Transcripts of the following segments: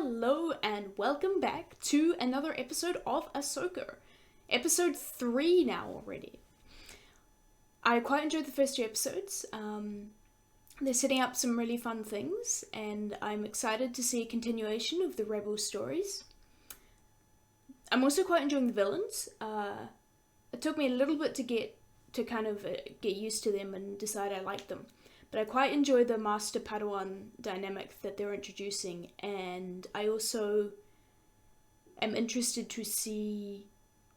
Hello and welcome back to another episode of Ahsoka. Episode 3 now already. I quite enjoyed the first two episodes. They're setting up some really fun things and I'm excited to see a continuation of the Rebel stories. I'm also quite enjoying the villains. It took me a little bit to get used to them and decide I liked them. But I quite enjoy the Master Padawan dynamic that they're introducing, and I also am interested to see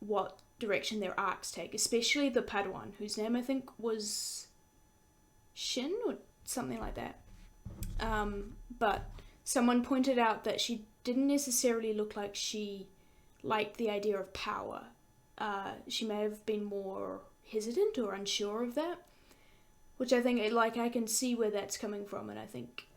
what direction their arcs take, especially the Padawan, whose name I think was Shin or something like that. But someone pointed out that she didn't necessarily look like she liked the idea of power. She may have been more hesitant or unsure of that. Which I think, I can see where that's coming from, and I think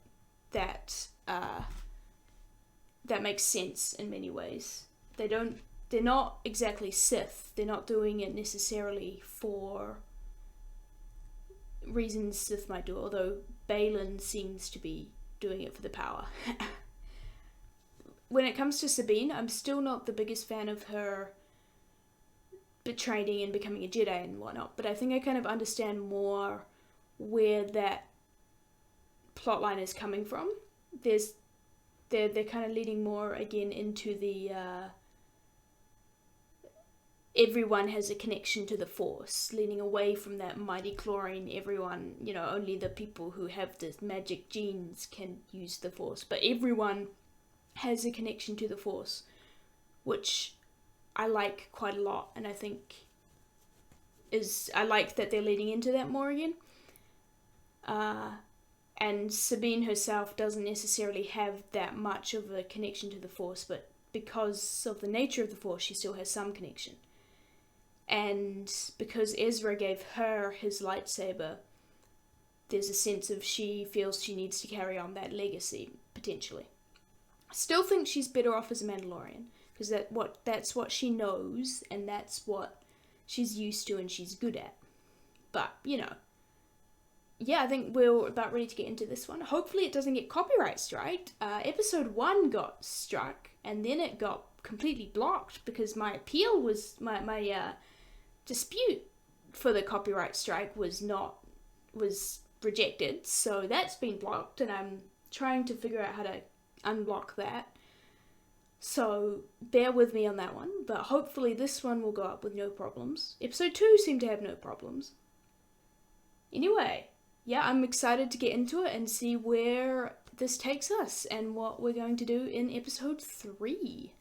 that that makes sense in many ways. They're not exactly Sith. They're not doing it necessarily for reasons Sith might do, although Baylan seems to be doing it for the power. When it comes to Sabine, I'm still not the biggest fan of her betraying and becoming a Jedi and whatnot, but I think I kind of understand more where that plotline is coming from. They're kind of leading more again into the everyone has a connection to the Force, leading away from that mighty chlorine, everyone, only the people who have the magic genes can use the Force, but everyone has a connection to the Force, which I like quite a lot, and I think I like that they're leading into that more again. And Sabine herself doesn't necessarily have that much of a connection to the Force, but because of the nature of the Force, she still has some connection. And because Ezra gave her his lightsaber, there's a sense of she feels she needs to carry on that legacy, potentially. I still think she's better off as a Mandalorian, because that's what she knows, and that's what she's used to and she's good at. But, yeah, I think we're about ready to get into this one. Hopefully it doesn't get copyright striked. Episode 1 got struck, and then it got completely blocked because my appeal was, my dispute for the copyright strike was rejected. So that's been blocked, and I'm trying to figure out how to unblock that. So bear with me on that one, but hopefully this one will go up with no problems. Episode 2 seemed to have no problems. Anyway, yeah, I'm excited to get into it and see where this takes us and what we're going to do in episode 3.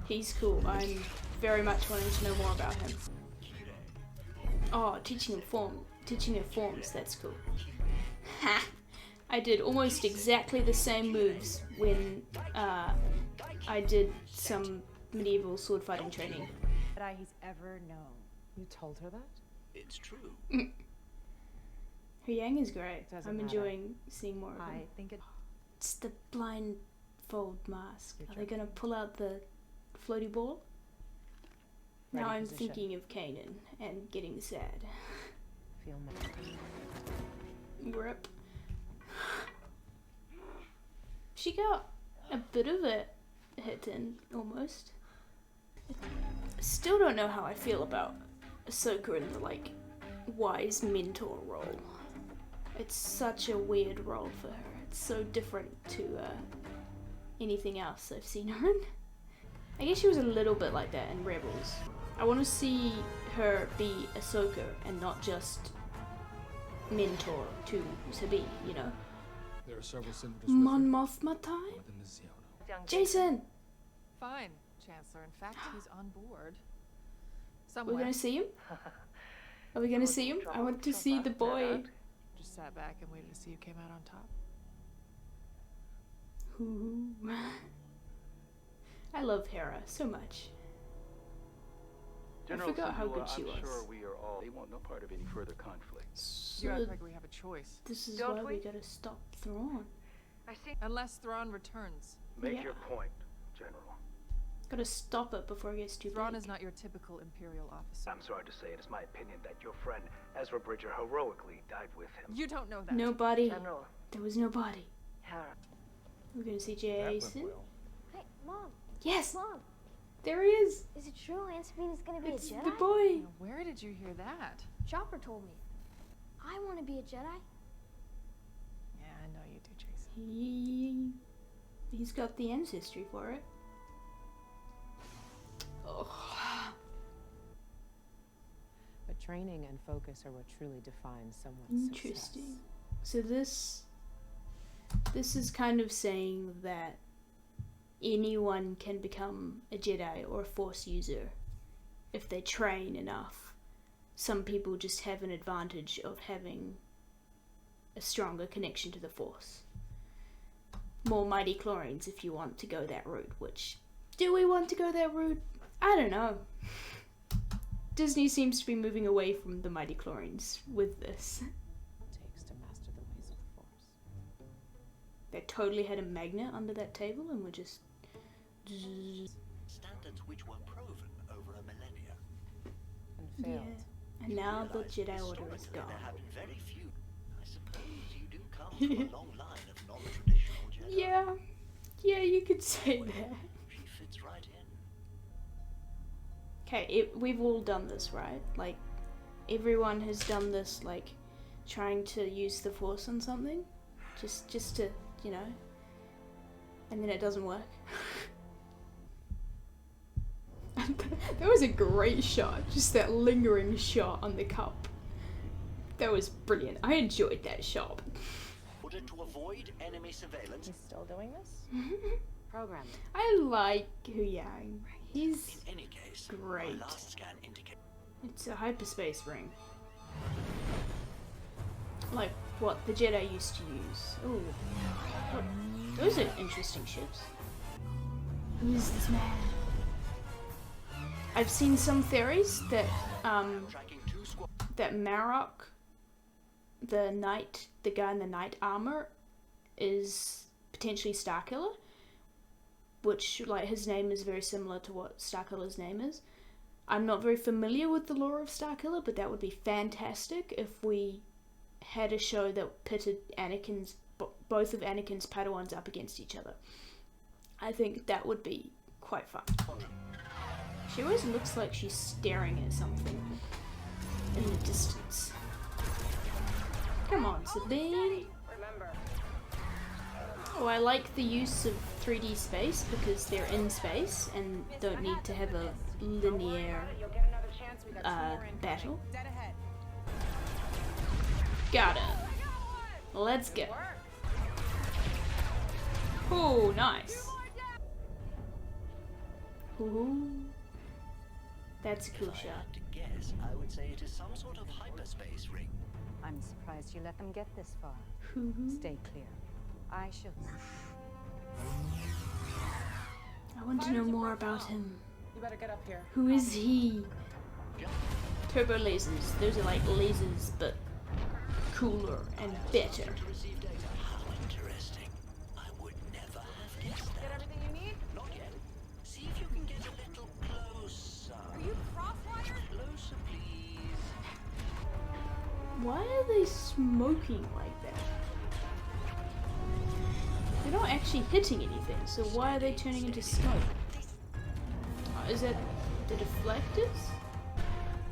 He's cool. I'm very much wanting to know more about him. Oh, teaching him forms, that's cool. Ha! I did almost exactly the same moves when I did some medieval sword fighting training. He's ever known. You told her that? It's true. Her Yang is great. I'm enjoying seeing more of him. I think It's the blindfold mask. Are they going to pull out the floaty ball? Ready now I'm position. thinking of Kanan and getting sad. Feel Rip. She got a bit of it hit in, almost. Still don't know how I feel about Ahsoka in the, wise mentor role. It's such a weird role for her. It's so different to anything else I've seen her in. I guess she was a little bit like that in Rebels. I want to see her be Ahsoka and not just mentor to Sabine, There are several senators Mon Mothma time? within the Ziono. Jason! Fine, Chancellor. In fact, he's on board. We're Somewhere. gonna see him? Are we gonna see him? I want to see the boy. Just sat back and waited to see who came out on top. Ooh. I love Hera so much. I forgot how good she was. I'm sure we are all. They want no part of any further conflict. You act So like we have a choice. this is Don't why we we? gotta stop Thrawn. Unless Thrawn returns. Make Yeah. your point, General. Gotta stop it before it gets too Thrawn big. is not your typical Imperial officer. I'm sorry to say it is my opinion that your friend Ezra Bridger heroically died with him. You don't know that. No body. General There was no body. Hera. We're gonna see That went Jason. well. Hey, Mom. Yes, Mom, there he is. is it true Aunt Sabine is gonna be It's a Jedi? the boy. Now, where did you hear that? Chopper told me. I want to be a Jedi. Yeah, I know you do, Jason. He's got the ancestry for it. Oh. But training and focus are what truly defines someone's Interesting. So this is kind of saying that anyone can become a Jedi or a Force user if they train enough. Some people just have an advantage of having a stronger connection to the Force. More mighty chlorines if you want to go that route, which, do we want to go that route? I don't know. Disney seems to be moving away from the mighty chlorines with this. takes to master the ways of the Force. They totally had a magnet under that table and were just... Standards which were proven over a millennia. And Yeah. failed. And now the Realize Jedi Order is historically gone. There have been very few. I suppose you do come from a long line of non-traditional Jedi. Yeah, you could say that. She fits right in. Okay, we've all done this, right? Like, everyone has done this, like, trying to use the Force on something. Just to, you know. And then it doesn't work. That was a great shot. Just that lingering shot on the cup. That was brilliant. I enjoyed that shot. In order to avoid enemy surveillance, He's still doing this? Program. I like Hu Yang. He's... in any case, Great. my last scan indicates It's a hyperspace ring. Like what the Jedi used to use. Ooh. What? Those are interesting ships. Who is this man? I've seen some theories that tracking 2 squads. that Marok, the guy in the knight armor, is potentially Starkiller, which, like, his name is very similar to what Starkiller's name is. I'm not very familiar with the lore of Starkiller, but that would be fantastic if we had a show that pitted both of Anakin's Padawans up against each other. I think that would be quite fun. She always looks like she's staring at something in the distance. Come on, Sabine. Oh, I like the use of 3D space because they're in space and don't need to have a linear battle. Got it. Let's go. Oh, nice. Ooh. That's a cool If I shot. had to guess, I would say it is some sort of hyperspace ring. I'm surprised you let them get this far. Ooh. Stay clear. I shall. I want to know more about him. You better get up here. Who is he? Turbo lasers. Those are like lasers, but cooler and better. To receive data. How interesting. I would never have guessed Get that. everything you need? Not yet. See if you can get a little closer. Are you crosswired? Closer, please. Why are they smoking like that? They're not actually hitting anything, so why are they turning into smoke? Oh, is that the deflectors?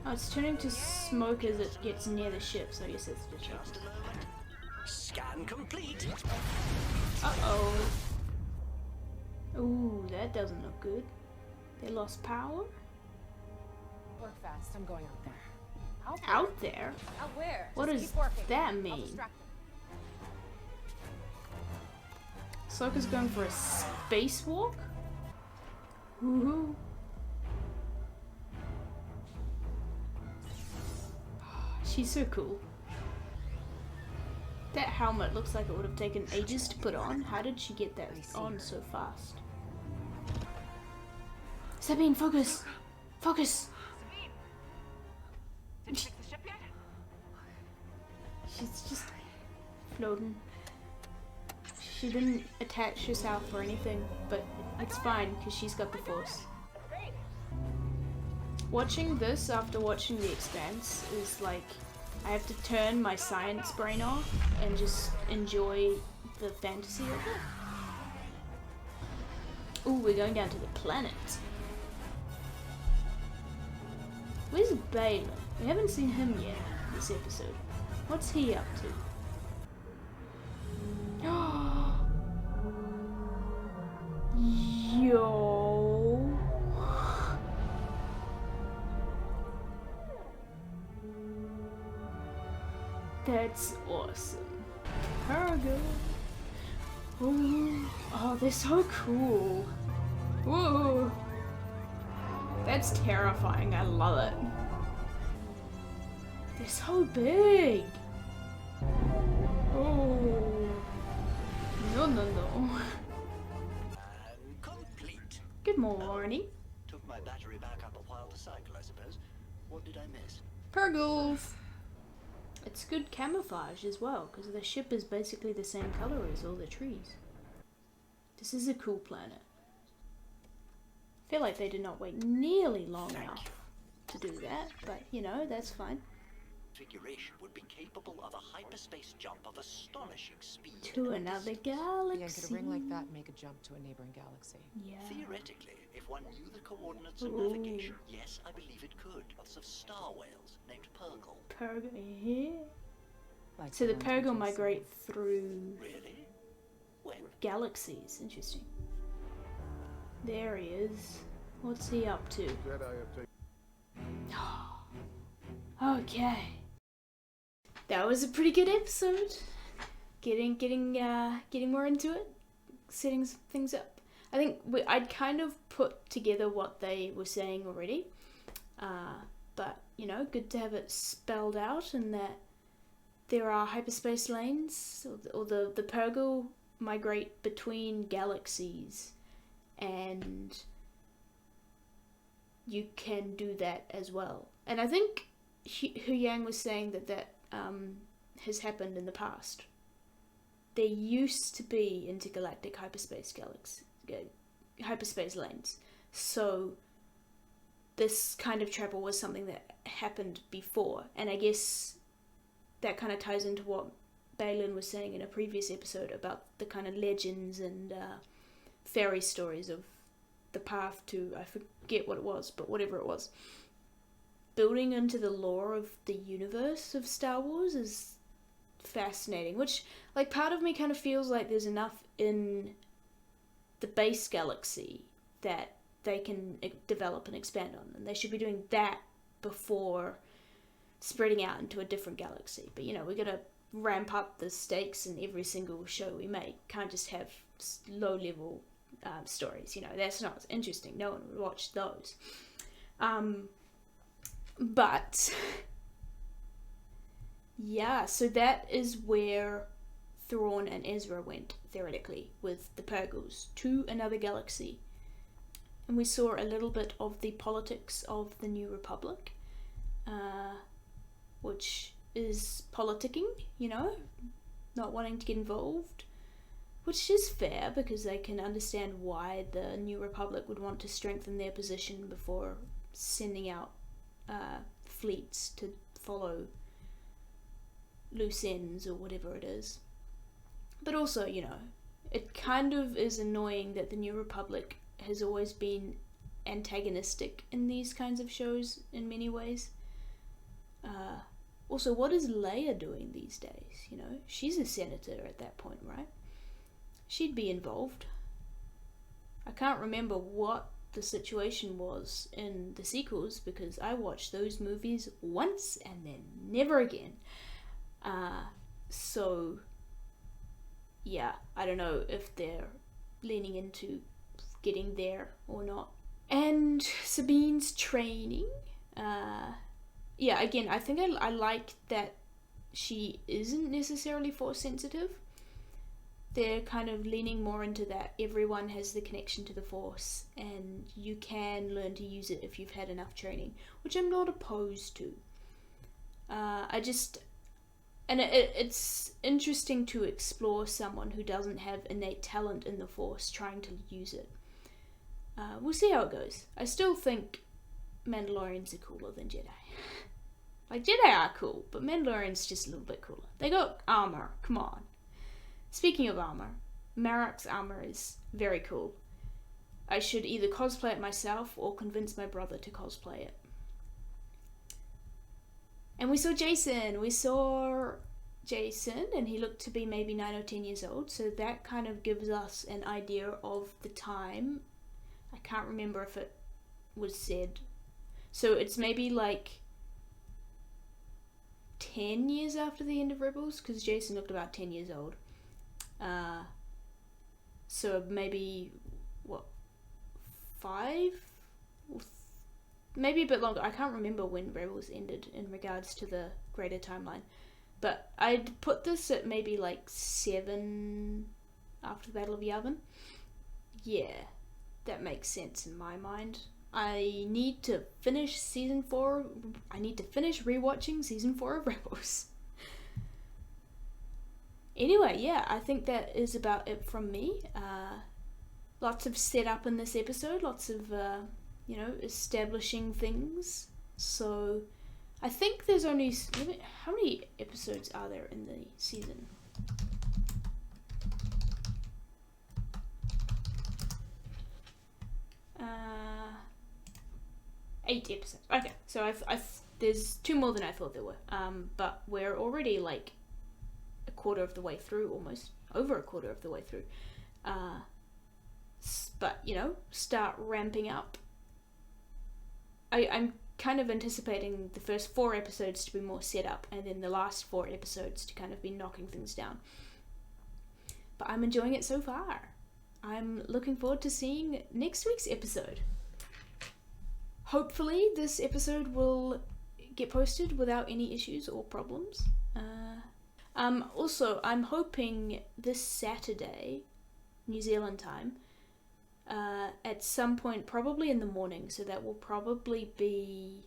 Oh, it's turning to smoke as it gets near the ship, so I guess it's the shot. Just a moment. Scan complete. Uh-oh. Ooh, that doesn't look good. They lost power? Work fast. I'm going out there. Out there? Out where? What Just does keep working. that I'll mean? distract them. Ahsoka's going for a spacewalk? Woohoo. She's so cool. That helmet looks like it would have taken ages to put on. How did she get that on so fast? Sabine, focus! Focus! Did you fix the ship yet? She's just floating. She didn't attach herself or anything, but it's fine because she's got the Force. Watching this after watching The Expanse is like, I have to turn my science brain off and just enjoy the fantasy of it. Oh, we're going down to the planet. Where's Balin? We haven't seen him yet this episode. What's he up to? Yo. That's awesome. Cargo. Ooh. Oh, they're so cool. Whoa. That's terrifying. I love it. They're so big. Oh. No, no, no. And complete. Good morning. Took my battery back up a while to cycle, I suppose. What did I miss? Purgles. It's good camouflage as well, because the ship is basically the same color as all the trees. This is a cool planet. I feel like they did not wait nearly long enough to do that, but you know, that's fine. Configuration would be capable of a hyperspace jump of astonishing speed. To another galaxy. Yeah, could a ring like that make a jump to a neighboring galaxy? Yeah. Theoretically, if one knew the coordinates of Ooh. navigation, yes, I believe it could. Lots of star whales named Purgle. Purgle, yeah. Like So the ones we Purgle just migrate through Really? When? galaxies. Interesting. There he is. What's he up to? Okay. That was a pretty good episode. Getting more into it, setting some things up. I think I'd kind of put together what they were saying already, but you know, good to have it spelled out, and that there are hyperspace lanes, or the Purgle migrate between galaxies, and you can do that as well. And I think Hu Yang was saying that has happened in the past. There used to be intergalactic hyperspace lanes, so this kind of travel was something that happened before, and I guess that kind of ties into what Balin was saying in a previous episode about the kind of legends and fairy stories of the path to, I forget what it was, but whatever it was. Building into the lore of the universe of Star Wars is fascinating, which, like, part of me kind of feels like there's enough in the base galaxy that they can develop and expand on, and they should be doing that before spreading out into a different galaxy. But you know, we gotta ramp up the stakes in every single show we make. Can't just have low level stories, you know, that's not as interesting. No one would watch those. But yeah, so that is where Thrawn and Ezra went, theoretically, with the Purgles to another galaxy. And we saw a little bit of the politics of the New Republic, which is politicking, you know, not wanting to get involved, which is fair because they can understand why the New Republic would want to strengthen their position before sending out fleets to follow loose ends or whatever it is. But also, you know, it kind of is annoying that the New Republic has always been antagonistic in these kinds of shows in many ways. Also, what is Leia doing these days? You know, she's a senator at that point, right? She'd be involved. I can't remember what the situation was in the sequels because I watched those movies once and then never again. So yeah, I don't know if they're leaning into getting there or not. And Sabine's training, yeah, again, I think I like that she isn't necessarily force sensitive. They're kind of leaning more into that everyone has the connection to the Force and you can learn to use it if you've had enough training, which I'm not opposed to. It's interesting to explore someone who doesn't have innate talent in the Force trying to use it. We'll see how it goes. I still think Mandalorians are cooler than Jedi. Like, Jedi are cool, but Mandalorians just a little bit cooler. They got armor, come on. Speaking of armor, Marok's armor is very cool. I should either cosplay it myself or convince my brother to cosplay it. And we saw Jason, and he looked to be maybe 9 or 10 years old, so that kind of gives us an idea of the time. I can't remember if it was said. So it's maybe like 10 years after the end of Rebels, because Jason looked about 10 years old. So maybe, 5? Maybe a bit longer. I can't remember when Rebels ended in regards to the greater timeline. But I'd put this at maybe like 7 after the Battle of Yavin. Yeah, that makes sense in my mind. I need to finish season 4. I need to finish rewatching season 4 of Rebels. Anyway, yeah, I think that is about it from me. Lots of setup in this episode, lots of, establishing things. So, I think there's only... How many episodes are there in the season? Uh, 8 episodes. Okay, so there's 2 more than I thought there were. But we're already like a quarter of the way through, almost. Over a quarter of the way through. But, start ramping up. I'm kind of anticipating the first 4 episodes to be more set up, and then the last 4 episodes to kind of be knocking things down. But I'm enjoying it so far. I'm looking forward to seeing next week's episode. Hopefully this episode will get posted without any issues or problems. Also, I'm hoping this Saturday, New Zealand time, at some point, probably in the morning, so that will probably be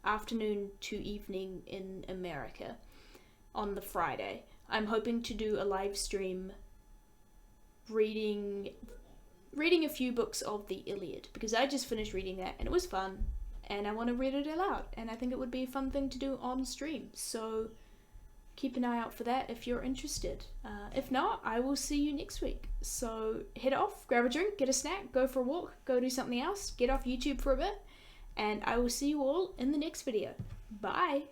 afternoon to evening in America on the Friday. I'm hoping to do a live stream reading a few books of the Iliad, because I just finished reading that and it was fun, and I want to read it aloud, and I think it would be a fun thing to do on stream. So keep an eye out for that if you're interested. If not, I will see you next week. So head off, grab a drink, get a snack, go for a walk, go do something else, get off YouTube for a bit, and I will see you all in the next video. Bye!